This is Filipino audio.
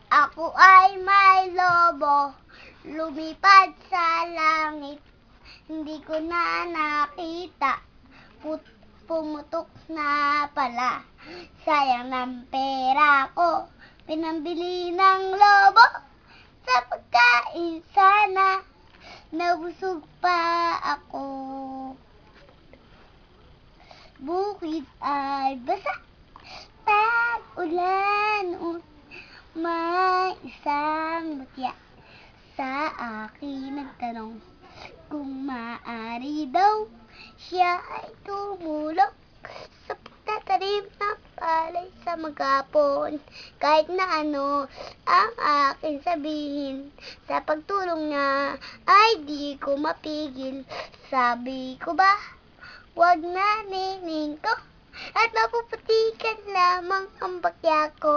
Ako ay may lobo, lumipad sa langit. Hindi ko na nakita, pumutok na pala. Sayang ng pera ko, pinambili ng lobo. Sa pagkain sana, nabusog pa ako. Bukid ay basa, tag-ulan, may isang mutya sa akin nagtanong kung maaari daw siya ay tumulong sa pagtatanim ng palay sa maghapon. Kahit na ano ang akin sabihin, sa pagtulong niya ay di ko mapigil. Sabi ko ba, wag na nining ko, at mapuputikan lamang ang bakya ko.